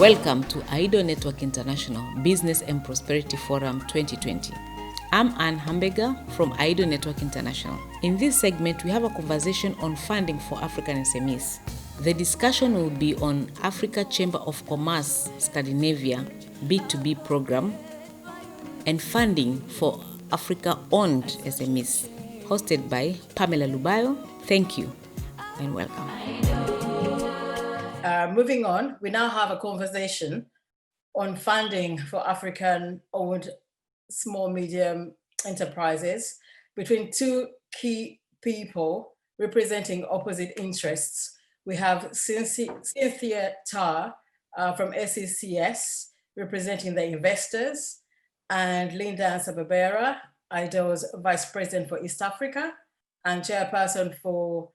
Welcome to AIDO Network International Business and Prosperity Forum 2020. I'm Anne Hambega from AIDO Network International. In this segment, we have a conversation on funding for African SMEs. The discussion will be on Africa Chamber of Commerce Scandinavia B2B program and funding for Africa-owned SMEs, hosted by Pamela Lubayo. Thank you and welcome. Moving on, we now have a conversation on funding for African-owned small, medium enterprises between two key people representing opposite interests. We have Cynthia Tarr from SECS, representing the investors, and Linda Sababera, AIDO's Vice President for East Africa and Chairperson for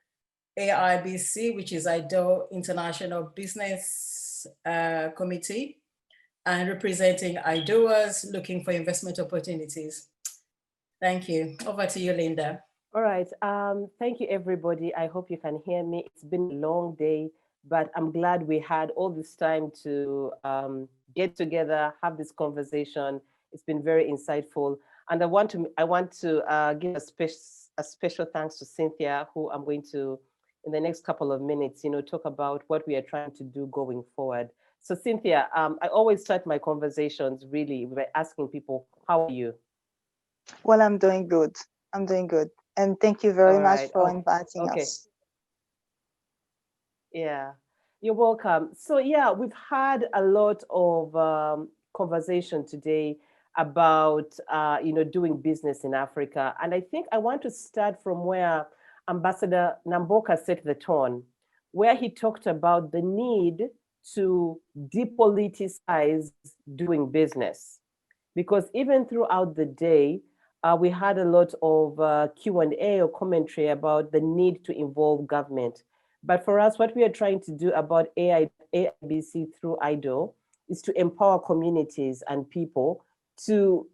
AIBC, which is AIDO International Business Committee, and representing AIDOers looking for investment opportunities. Thank you. Over to you, Linda. All right. Thank you, everybody. I hope you can hear me. It's been a long day, but I'm glad we had all this time to get together, have this conversation. It's been very insightful. And I want to give a special thanks to Cynthia, who I'm going to, in the next couple of minutes, talk about what we are trying to do going forward. So Cynthia, I always start my conversations really by asking people, how are you? Well, I'm doing good. I'm doing good. And thank you very much for inviting us. Yeah, you're welcome. So yeah, we've had a lot of conversation today about, doing business in Africa. And I think I want to start from where Ambassador Namboka set the tone, where he talked about the need to depoliticize doing business. Because even throughout the day, we had a lot of Q&A or commentary about the need to involve government. But for us, what we are trying to do about AIBC through AIDO is to empower communities and people to,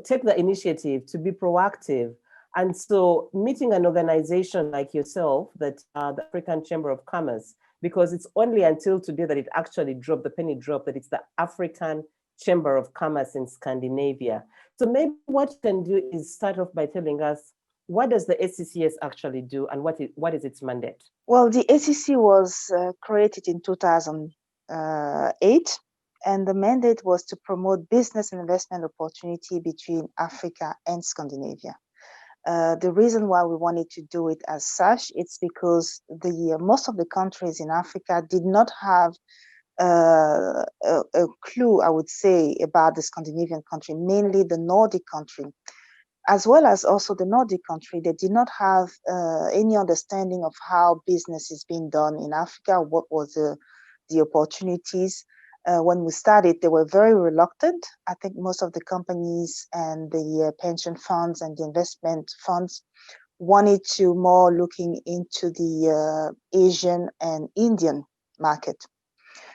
take the initiative, to be proactive. And so meeting an organization like yourself, that the African Chamber of Commerce, because it's only until today that it actually dropped, the penny dropped, that it's the African Chamber of Commerce in Scandinavia. So maybe what you can do is start off by telling us, what does the SCCS actually do and what is its mandate? Well, the SCC was created in 2008, and the mandate was to promote business and investment opportunity between Africa and Scandinavia. The reason why we wanted to do it as such, it's because most of the countries in Africa did not have a clue, I would say, about the Scandinavian country, mainly the Nordic country, as well as also the Nordic country. They did not have any understanding of how business is being done in Africa, what was the opportunities. When we started, they were very reluctant. I think most of the companies and the pension funds and the investment funds wanted to more looking into the Asian and Indian market.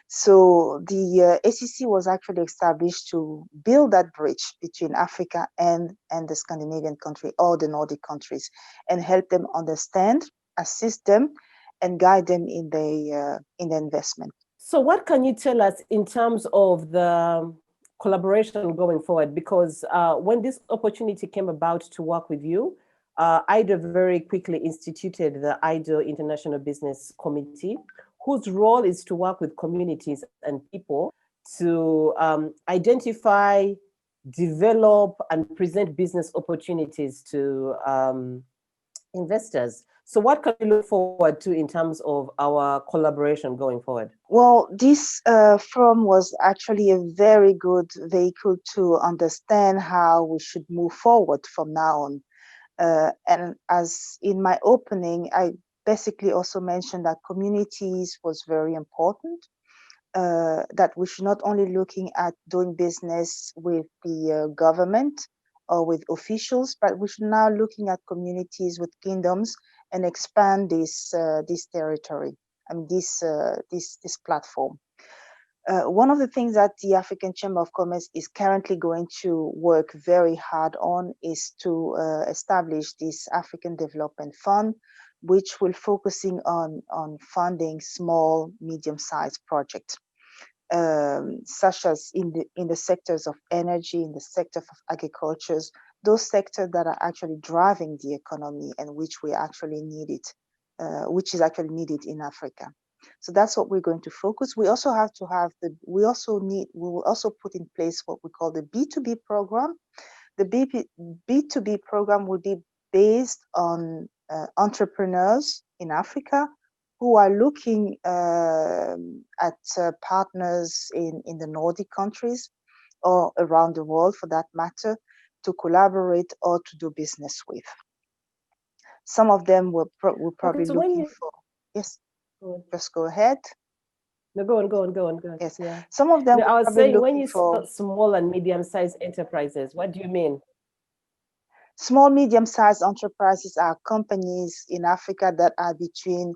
So the SEC was actually established to build that bridge between Africa and the Scandinavian country or the Nordic countries, and help them understand, assist them, and guide them in the investment. So what can you tell us in terms of the collaboration going forward? Because when this opportunity came about to work with you, AIDO very quickly instituted the AIDO International Business Committee, whose role is to work with communities and people to identify, develop, and present business opportunities to investors. So what can we look forward to in terms of our collaboration going forward? Well, this forum was actually a very good vehicle to understand how we should move forward from now on. And as in my opening, I basically also mentioned that communities was very important, that we should not only looking at doing business with the government or with officials, but we should now looking at communities with kingdoms and expand this territory and this platform. One of the things that the African Chamber of Commerce is currently going to work very hard on is to establish this African Development Fund, which will focusing on funding small, medium-sized projects. such as in the sectors of energy, in the sector of agriculture, those sectors that are actually driving the economy and which we actually need it, which is actually needed in Africa. So that's what we're going to focus. We also have to have we will also put in place what we call the B2B program. The B2B program will be based on entrepreneurs in Africa who are looking at partners in the Nordic countries or around the world for that matter to collaborate or to do business with. Some of them will probably so looking for, yes, just go ahead. No, go on. Yes, yeah. some of them. No, I was probably saying when you for say small and medium-sized enterprises, what do you mean? small, medium-sized enterprises are companies in Africa that are between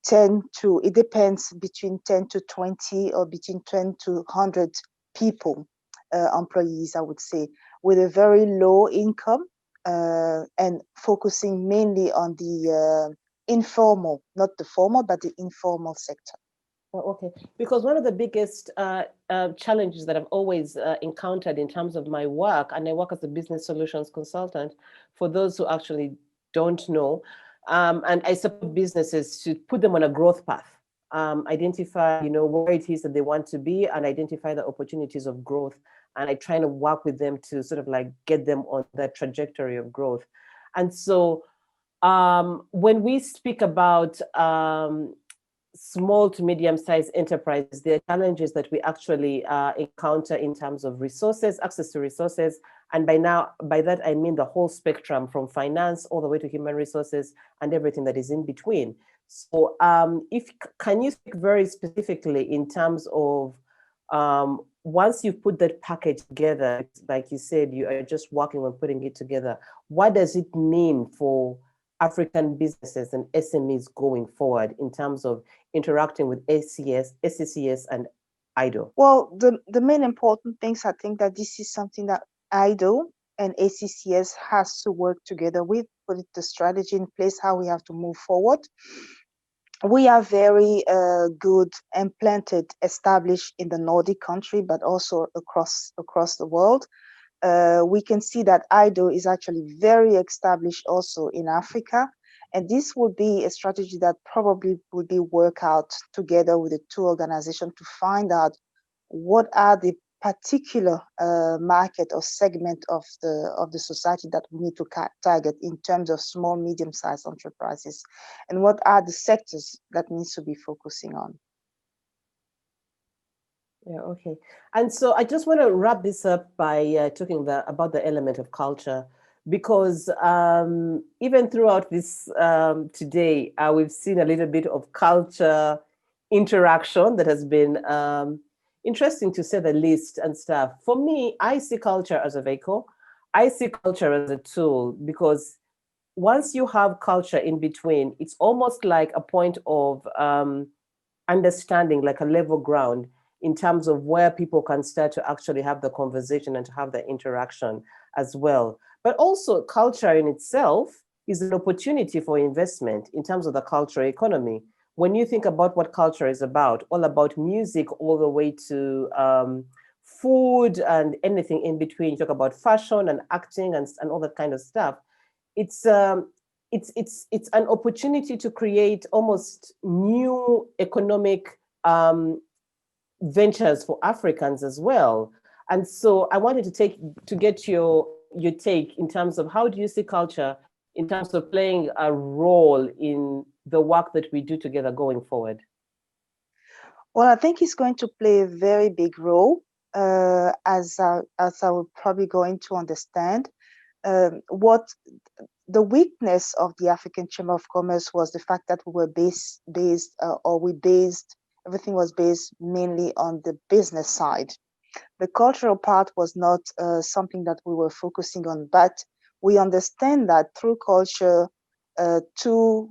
10 to, it depends, between 10 to 20 or between 10 to 100 people, employees, I would say, with a very low income and focusing mainly on the informal, not the formal, but the informal sector. Oh, okay, because one of the biggest challenges that I've always encountered in terms of my work, and I work as a business solutions consultant, for those who actually don't know, and I support businesses to put them on a growth path, identify, where it is that they want to be, and identify the opportunities of growth. And I try to work with them to sort of like get them on that trajectory of growth. And so when we speak about small to medium-sized enterprises, there are challenges that we actually encounter in terms of resources, access to resources. And by that, I mean the whole spectrum from finance all the way to human resources and everything that is in between. So can you speak very specifically in terms of once you've put that package together, like you said, you are just working on putting it together, what does it mean for African businesses and SMEs going forward in terms of interacting with SCCS and AIDO? Well, the main important things, I think that this is something that AIDO and ACCS has to work together with, put the strategy in place, how we have to move forward. We are very good and planted, established in the Nordic country, but also across the world. We can see that AIDO is actually very established also in Africa. And this would be a strategy that probably would be worked out together with the two organizations to find out what are the particular market or segment of the society that we need to target in terms of small, medium-sized enterprises, and what are the sectors that needs to be focusing on. Yeah, okay. And so I just want to wrap this up by talking about the element of culture, because even throughout this today, we've seen a little bit of culture interaction that has been interesting, to say the least, and stuff. For me, I see culture as a vehicle. I see culture as a tool, because once you have culture in between, it's almost like a point of understanding, like a level ground in terms of where people can start to actually have the conversation and to have the interaction as well. But also culture in itself is an opportunity for investment in terms of the cultural economy. When you think about what culture is about, all about music, all the way to food and anything in between, you talk about fashion and acting and all that kind of stuff. It's an opportunity to create almost new economic ventures for Africans as well. And so I wanted to get your take in terms of how do you see culture in terms of playing a role in the work that we do together going forward? Well, I think it's going to play a very big role, as I will probably going to understand. What the weakness of the African Chamber of Commerce was the fact that we were everything was based mainly on the business side. The cultural part was not something that we were focusing on, but we understand that through culture, two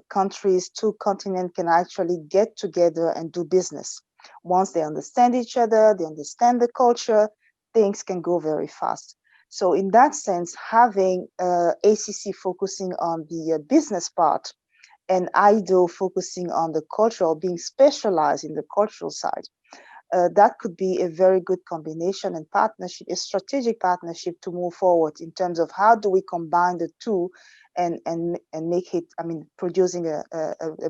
countries, two continents can actually get together and do business. Once they understand each other, they understand the culture, things can go very fast. So in that sense, having ACC focusing on the business part and AIDO focusing on the cultural, being specialized in the cultural side, that could be a very good combination and partnership, a strategic partnership to move forward in terms of how do we combine the two and make it, producing a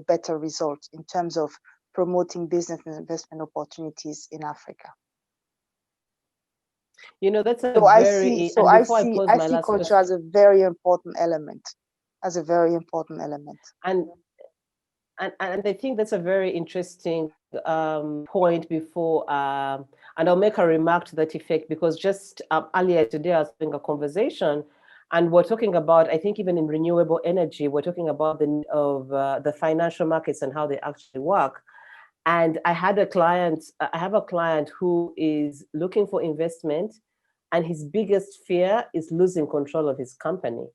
better result in terms of promoting business and investment opportunities in Africa. That's a So very, and before I pose I my see last culture question, as a very important element, and I think that's a very interesting point before, and I'll make a remark to that effect, because just earlier today I was having a conversation, and we're talking about, I think even in renewable energy, we're talking about the need of the financial markets and how they actually work. And I have a client who is looking for investment, and his biggest fear is losing control of his company.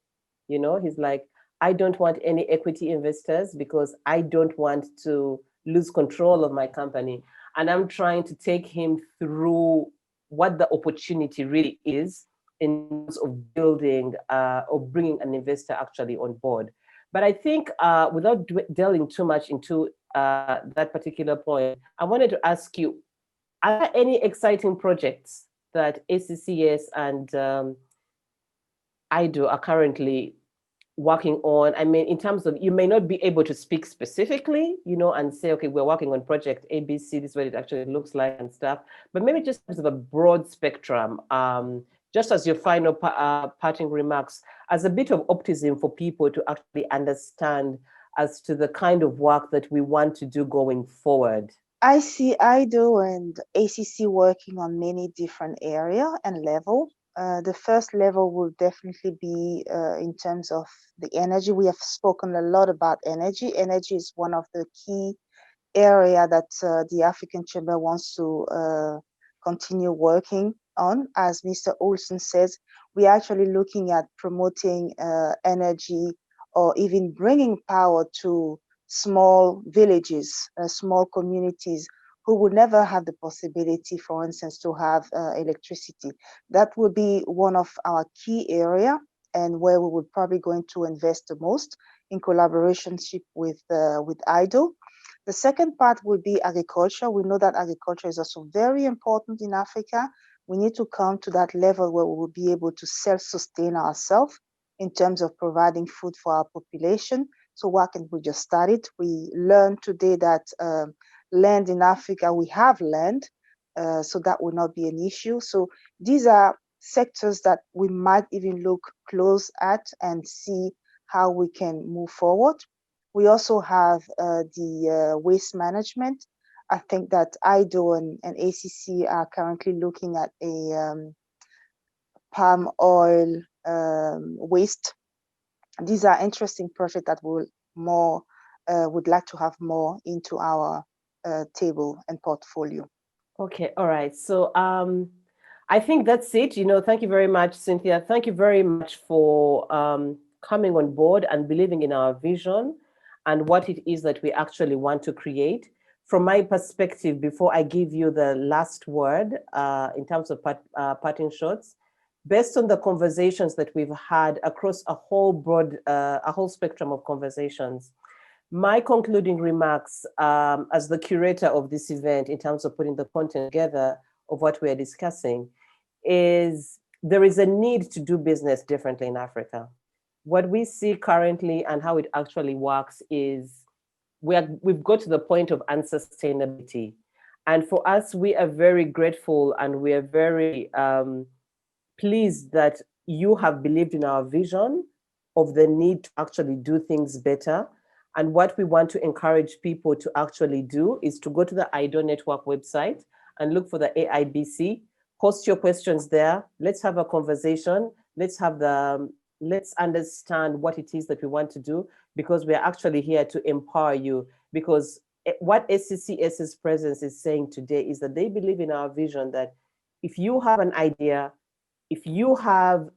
He's like, I don't want any equity investors because I don't want to lose control of my company. And I'm trying to take him through what the opportunity really is in terms of building or bringing an investor actually on board. But I think without delving too much into that particular point, I wanted to ask you, are there any exciting projects that ACCS and AIDO are currently working on? I mean, in terms of, you may not be able to speak specifically, and say, okay, we're working on project ABC, this is what it actually looks like and stuff, but maybe just as a broad spectrum, just as your final parting remarks, as a bit of optimism for people to actually understand as to the kind of work that we want to do going forward. I see AIDO and ACC working on many different areas and levels. The first level will definitely be in terms of the energy. We have spoken a lot about energy. Energy is one of the key area that the African Chamber wants to continue working on. As Mr. Olsen says, we're actually looking at promoting energy or even bringing power to small villages, small communities who would never have the possibility, for instance, to have electricity. That would be one of our key area and where we would probably going to invest the most in collaboration with AIDO. The second part will be agriculture. We know that agriculture is also very important in Africa. We need to come to that level where we will be able to self-sustain ourselves in terms of providing food for our population. So why can't we just start it? We learned today that land in Africa, we have land, so that will not be an issue. So these are sectors that we might even look close at and see how we can move forward. We also have the waste management. I think that AIDO and ACC are currently looking at a palm oil waste. These are interesting projects that would like to have more into our table and portfolio. Okay, all right. So I think that's it. Thank you very much, Cynthia. Thank you very much for coming on board and believing in our vision and what it is that we actually want to create. From my perspective, before I give you the last word in terms of parting shots, based on the conversations that we've had across a whole spectrum of conversations, my concluding remarks as the curator of this event in terms of putting the content together of what we are discussing is there is a need to do business differently in Africa. What we see currently and how it actually works is we've got to the point of unsustainability. And for us, we are very grateful and we are very pleased that you have believed in our vision of the need to actually do things better. And what we want to encourage people to actually do is to go to the AIDO Network website and look for the AIBC, post your questions there. Let's have a conversation. Let's understand what it is that we want to do, because we're actually here to empower you. Because what SCCS's presence is saying today is that they believe in our vision that if you have an idea, if you have,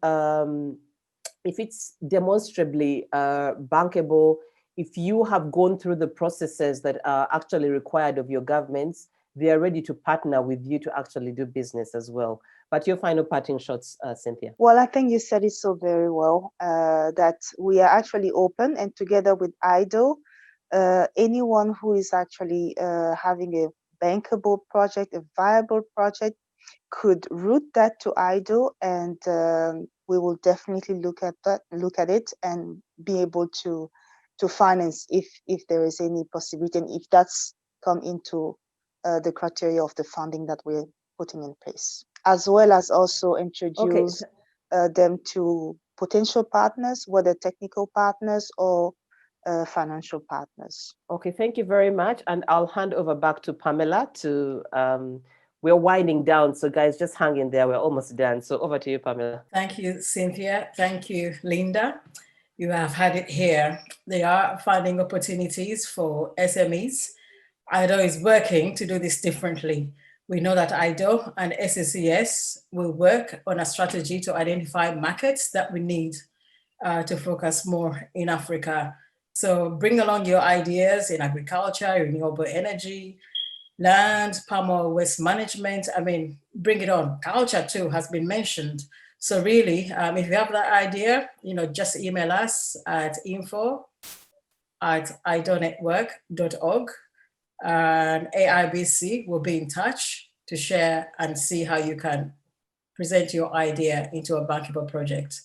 if it's demonstrably bankable, if you have gone through the processes that are actually required of your governments, they are ready to partner with you to actually do business as well. But your final parting shots, Cynthia. Well, I think you said it so very well, that we are actually open, and together with AIDO, anyone who is actually having a bankable project, a viable project, could route that to AIDO, and we will definitely look at it, and be able to finance if there is any possibility, and if that's come into the criteria of the funding that we're putting in place, as well as also introduce them to potential partners, whether technical partners or financial partners. Okay, thank you very much. And I'll hand over back to Pamela to, we're winding down. So guys, just hang in there. We're almost done. So over to you, Pamela. Thank you, Cynthia. Thank you, Linda. You have had it here. They are finding opportunities for SMEs. AIDO is working to do this differently. We know that AIDO and SCCS will work on a strategy to identify markets that we need to focus more in Africa. So bring along your ideas in agriculture, renewable energy, land, palm oil waste management. I mean, bring it on. Culture too has been mentioned. So really, if you have that idea, just email us at info@idonetwork.org, and AIBC will be in touch to share and see how you can present your idea into a bankable project.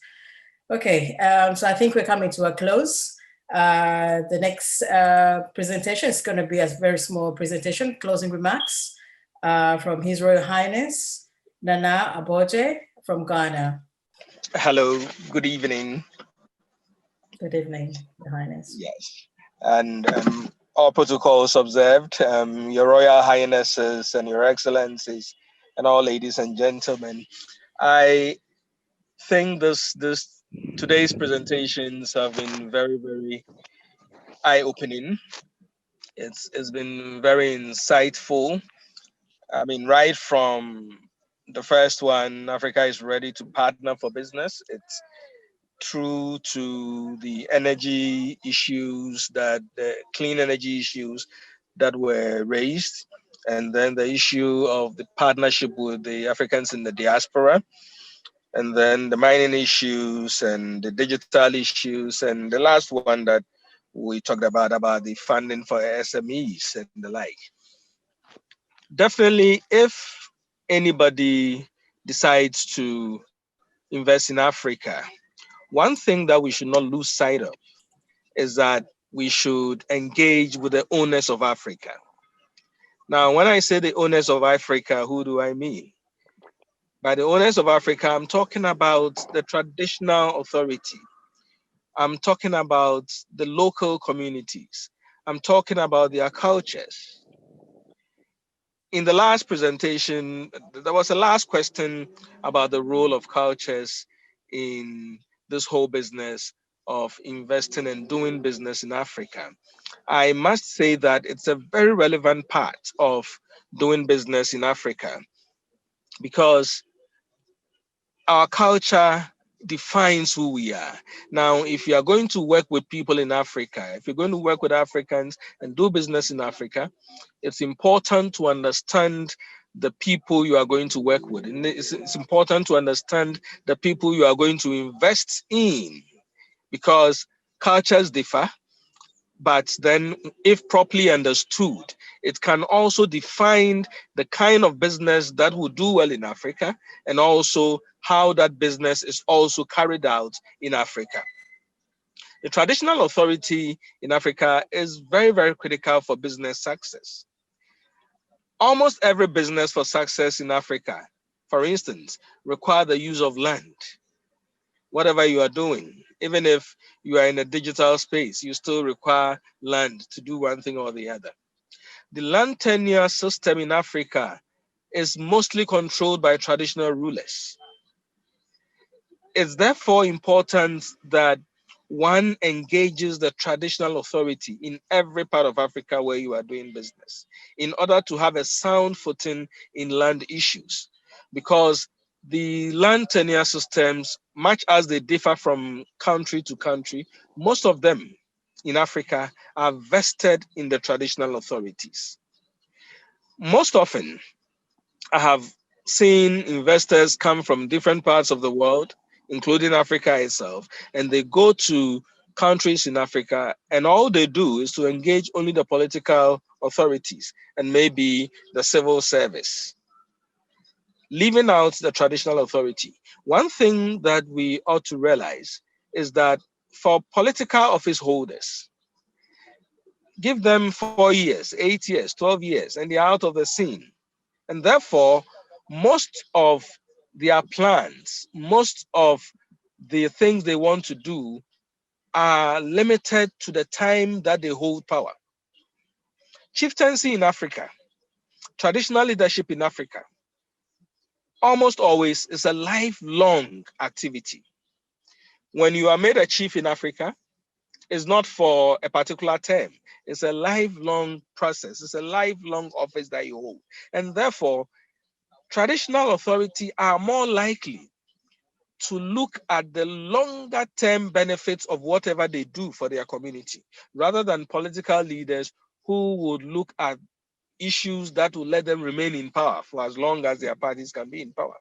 Okay, so I think we're coming to a close. The next presentation is going to be a very small presentation, closing remarks from His Royal Highness Nana Aboje from Ghana. Hello, good evening. Good evening, Your Highness. Yes, and all protocols observed, Your Royal Highnesses and Your Excellencies, and all ladies and gentlemen. I think today's presentations have been very, very eye-opening. It's been very insightful. I mean, right from the first one, Africa is ready to partner for business. It's through to the energy issues, the clean energy issues that were raised, and then the issue of the partnership with the Africans in the diaspora, and then the mining issues and the digital issues, and the last one that we talked about the funding for SMEs and the like. Definitely, if anybody decides to invest in Africa, one thing that we should not lose sight of is that we should engage with the owners of Africa. Now, when I say the owners of Africa, who do I mean? By the owners of Africa, I'm talking about the traditional authority. I'm talking about the local communities. I'm talking about their cultures. In the last presentation, there was a last question about the role of cultures in this whole business of investing and doing business in Africa. I must say that it's a very relevant part of doing business in Africa, because our culture defines who we are. Now, if you are going to work with people in Africa, if you're going to work with Africans and do business in Africa, it's important to understand the people you are going to work with. And it's important to understand the people you are going to invest in, because cultures differ, but then if properly understood, it can also define the kind of business that will do well in Africa, and also how that business is also carried out in Africa. The traditional authority in Africa is very, very critical for business success. Almost every business for success in Africa, for instance, require the use of land. Whatever you are doing, even if you are in a digital space, you still require land to do one thing or the other. The land tenure system in Africa is mostly controlled by traditional rulers. It's therefore important that one engages the traditional authority in every part of Africa where you are doing business, in order to have a sound footing in land issues, because the land tenure systems, much as they differ from country to country, most of them in Africa are vested in the traditional authorities. Most often, I have seen investors come from different parts of the world, including Africa itself, and they go to countries in Africa, and all they do is to engage only the political authorities and maybe the civil service, leaving out the traditional authority. One thing that we ought to realize is that for political office holders, give them 4 years, 8 years, 12 years, and they're out of the scene. And therefore, most of their plans, most of the things they want to do are limited to the time that they hold power. Chieftaincy in Africa, traditional leadership in Africa, almost always is a lifelong activity. When you are made a chief in Africa, it's not for a particular term. It's a lifelong process. It's a lifelong office that you hold. And therefore, traditional authority are more likely to look at the longer term benefits of whatever they do for their community, rather than political leaders who would look at issues that will let them remain in power for as long as their parties can be in power.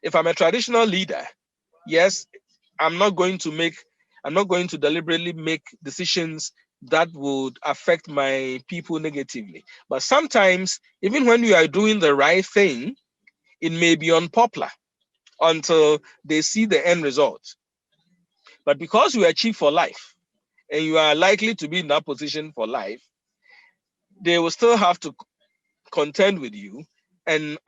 If I'm a traditional leader, yes, I'm not going to deliberately make decisions that would affect my people negatively. But sometimes, even when you are doing the right thing, it may be unpopular until they see the end result. But because you are chief for life and you are likely to be in that position for life, they will still have to contend with you and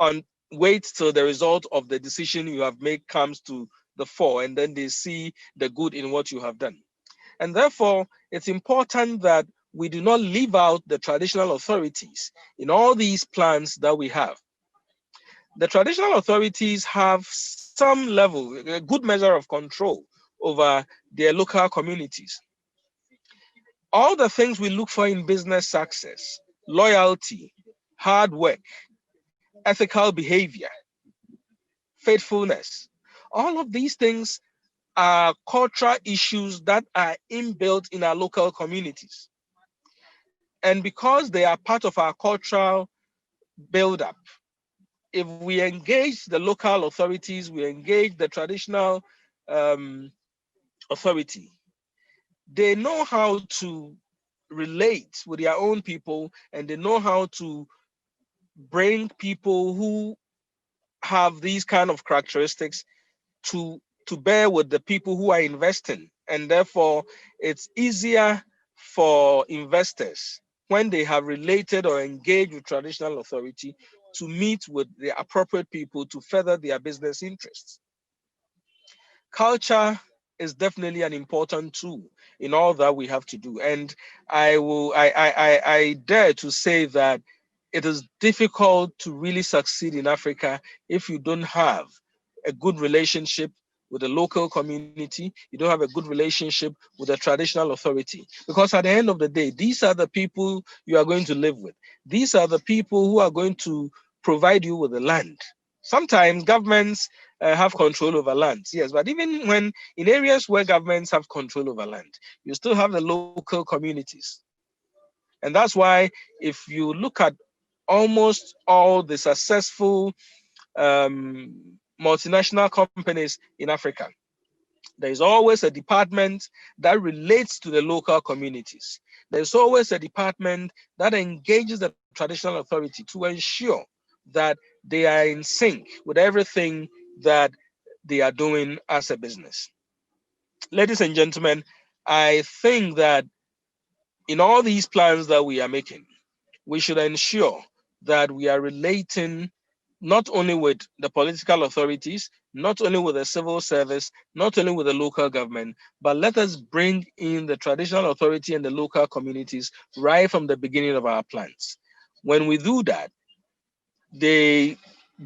wait till the result of the decision you have made comes to the fore, and then they see the good in what you have done. And therefore, it's important that we do not leave out the traditional authorities in all these plans that we have. The traditional authorities have some level, a good measure of control over their local communities. All the things we look for in business success, loyalty, hard work, ethical behavior, faithfulness, all of these things are cultural issues that are inbuilt in our local communities. And because they are part of our cultural build-up, if we engage the local authorities, we engage the traditional authority, they know how to relate with their own people, and they know how to bring people who have these kind of characteristics to bear with the people who are investing. And therefore, it's easier for investors when they have related or engaged with traditional authority to meet with the appropriate people to further their business interests. Culture is definitely an important tool in all that we have to do. And I dare to say that it is difficult to really succeed in Africa if you don't have a good relationship with the local community, you don't have a good relationship with the traditional authority. Because at the end of the day, these are the people you are going to live with. These are the people who are going to provide you with the land. Sometimes governments have control over land, yes, but even when in areas where governments have control over land, you still have the local communities. And that's why if you look at almost all the successful multinational companies in Africa, there is always a department that relates to the local communities. There's always a department that engages the traditional authority to ensure that they are in sync with everything that they are doing as a business. Ladies and gentlemen, I think that in all these plans that we are making, we should ensure that we are relating not only with the political authorities, not only with the civil service, not only with the local government, but let us bring in the traditional authority and the local communities right from the beginning of our plans. When we do that, they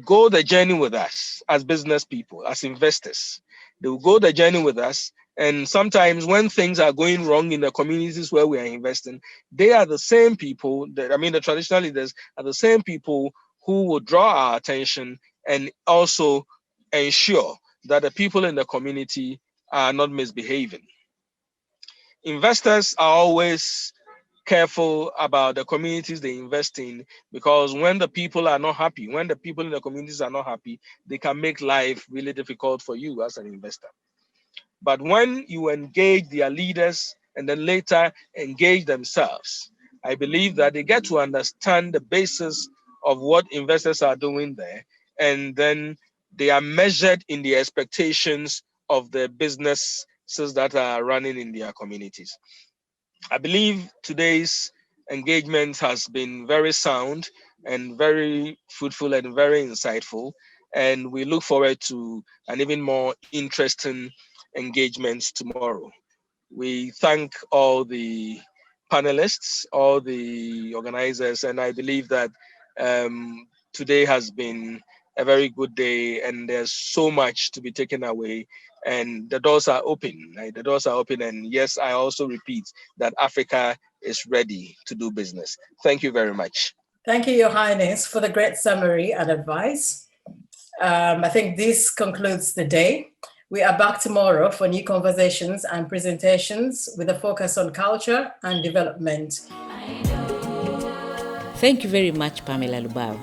go the journey with us as business people, as investors. They will go the journey with us. And sometimes when things are going wrong in the communities where we are investing, they are the same people, the traditional leaders are the same people who will draw our attention and also ensure that the people in the community are not misbehaving. Investors are always careful about the communities they invest in, because when the people are not happy, when the people in the communities are not happy, they can make life really difficult for you as an investor. But when you engage their leaders and then later engage themselves, I believe that they get to understand the basis of what investors are doing there, and then they are measured in the expectations of the businesses that are running in their communities. I believe today's engagement has been very sound and very fruitful and very insightful. And we look forward to an even more interesting engagement tomorrow. We thank all the panelists, all the organizers, and I believe that today has been a very good day, and there's so much to be taken away. And the doors are open. Right? The doors are open, and yes, I also repeat that Africa is ready to do business. Thank you very much. Thank you, Your Highness, for the great summary and advice. I think this concludes the day. We are back tomorrow for new conversations and presentations with a focus on culture and development. Thank you very much, Pamela Lubao.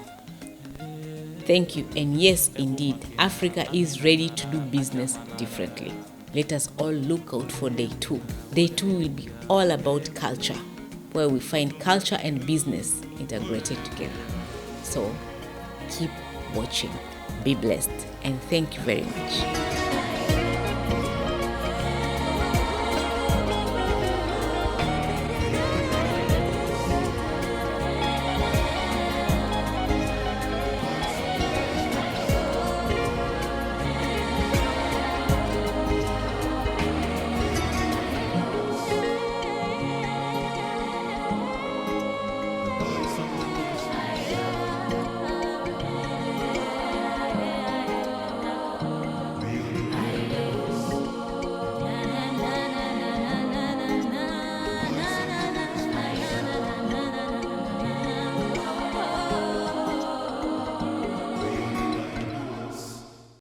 Thank you. And yes, indeed, Africa is ready to do business differently. Let us all look out for day 2. Day 2 will be all about culture, where we find culture and business integrated together. So keep watching. Be blessed. And thank you very much.